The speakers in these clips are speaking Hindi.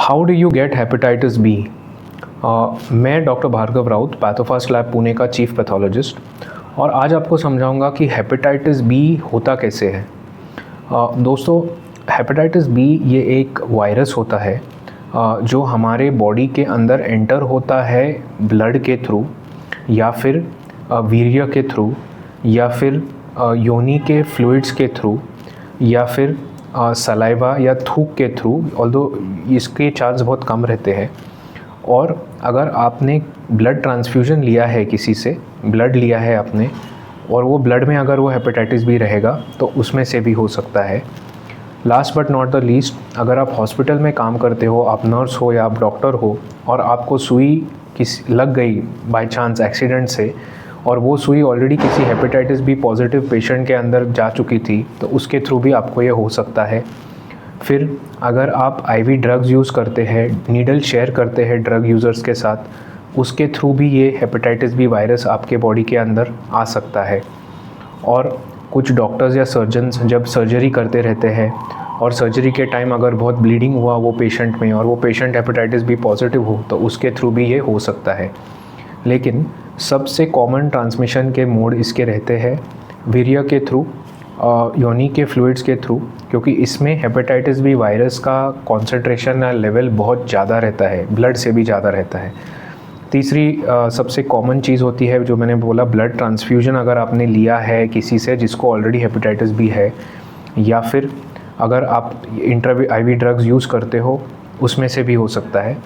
How do you get hepatitis B? मैं डॉक्टर भार्गव राउत, पैथोफास्ट लैब पुणे का चीफ पैथोलॉजिस्ट, और आज आपको समझाऊंगा कि हेपेटाइटिस बी होता कैसे है। दोस्तों, हेपेटाइटिस बी ये एक वायरस होता है जो हमारे बॉडी के अंदर एंटर होता है ब्लड के थ्रू, या फिर वीर्य के थ्रू, या फिर योनि के फ्लूइड्स के थ्रू, या फिर सलाइवा या थूक के थ्रू, ऑल्दो इसके चांस बहुत कम रहते हैं। और अगर आपने ब्लड ट्रांसफ्यूजन लिया है, किसी से ब्लड लिया है आपने, और वो ब्लड में अगर वो हेपेटाइटिस बी रहेगा तो उसमें से भी हो सकता है। Last but not the least, अगर आप हॉस्पिटल में काम करते हो, आप नर्स हो या आप डॉक्टर हो, और आपको सुई लग गई बाय चांस एक्सीडेंट से, और वो सुई ऑलरेडी किसी हेपेटाइटिस बी पॉजिटिव पेशेंट के अंदर जा चुकी थी, तो उसके थ्रू भी आपको ये हो सकता है। फिर अगर आप आईवी ड्रग्स यूज़ करते हैं, नीडल शेयर करते हैं ड्रग यूज़र्स के साथ, उसके थ्रू भी ये हेपेटाइटिस बी वायरस आपके बॉडी के अंदर आ सकता है। और कुछ डॉक्टर्स या सर्जन्स जब सर्जरी करते रहते हैं, और सर्जरी के टाइम अगर बहुत ब्लीडिंग हुआ वो पेशेंट में, और वो पेशेंट हेपेटाइटिस बी पॉजिटिव हो, तो उसके थ्रू भी ये हो सकता है। लेकिन सबसे कॉमन ट्रांसमिशन के मोड इसके रहते हैं वीर्य के थ्रू, योनि के फ्लूइड्स के थ्रू, क्योंकि इसमें हेपेटाइटिस बी वायरस का कॉन्सेंट्रेशन या लेवल बहुत ज़्यादा रहता है, ब्लड से भी ज़्यादा रहता है। तीसरी सबसे कॉमन चीज़ होती है जो मैंने बोला, ब्लड ट्रांसफ्यूजन अगर आपने लिया है किसी से जिसको ऑलरेडी हेपेटाइटिस बी है, या फिर अगर आप आईवी ड्रग्स यूज़ करते हो, उसमें से भी हो सकता है।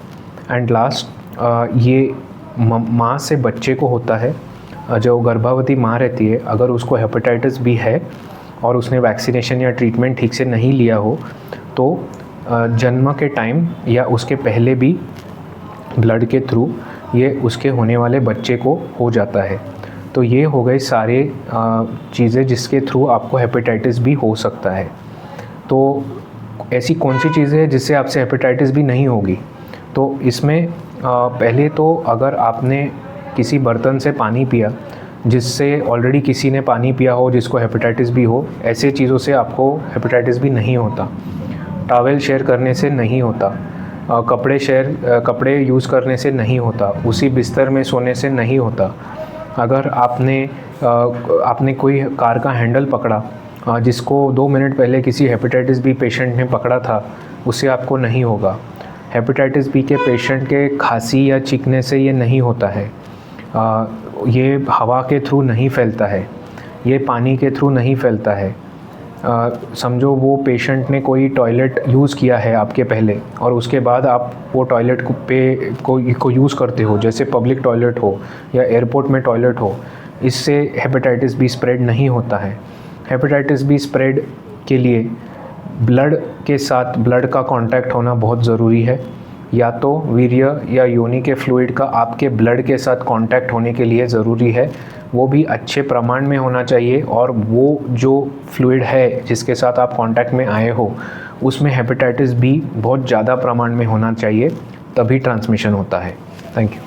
एंड लास्ट, ये माँ से बच्चे को होता है। जो गर्भवती माँ रहती है, अगर उसको हेपेटाइटिस बी है और उसने वैक्सीनेशन या ट्रीटमेंट ठीक से नहीं लिया हो, तो जन्म के टाइम या उसके पहले भी ब्लड के थ्रू ये उसके होने वाले बच्चे को हो जाता है। तो ये हो गए सारे चीज़ें जिसके थ्रू आपको हेपेटाइटिस बी हो सकता है। तो ऐसी कौन सी चीज़ें हैं जिससे आपसे हेपेटाइटिस बी नहीं होगी? तो इसमें पहले तो अगर आपने किसी बर्तन से पानी पिया जिससे ऑलरेडी किसी ने पानी पिया हो जिसको हेपेटाइटिस बी हो, ऐसे चीज़ों से आपको हेपेटाइटिस बी नहीं होता। टॉवेल शेयर करने से नहीं होता, कपड़े यूज़ करने से नहीं होता, उसी बिस्तर में सोने से नहीं होता। अगर आपने कोई कार का हैंडल पकड़ा जिसको 2 मिनट पहले किसी हेपेटाइटिस बी पेशेंट ने पकड़ा था, उससे आपको नहीं होगा। हेपेटाइटिस बी के पेशेंट के खांसी या चीखने से ये नहीं होता है। ये हवा के थ्रू नहीं फैलता है, ये पानी के थ्रू नहीं फैलता है। समझो वो पेशेंट ने कोई टॉयलेट यूज़ किया है आपके पहले, और उसके बाद आप वो टॉयलेट को यूज़ करते हो, जैसे पब्लिक टॉयलेट हो या एयरपोर्ट में टॉयलेट हो, इससे हेपेटाइटिस बी स्प्रेड नहीं होता है। हेपेटाइटिस बी स्प्रेड के लिए ब्लड के साथ ब्लड का कांटेक्ट होना बहुत ज़रूरी है। या तो वीर्य या योनि के फ्लूइड का आपके ब्लड के साथ कांटेक्ट होने के लिए ज़रूरी है, वो भी अच्छे प्रमाण में होना चाहिए, और वो जो फ्लूइड है जिसके साथ आप कांटेक्ट में आए हो उसमें हेपेटाइटिस बी बहुत ज़्यादा प्रमाण में होना चाहिए, तभी ट्रांसमिशन होता है। Thank you.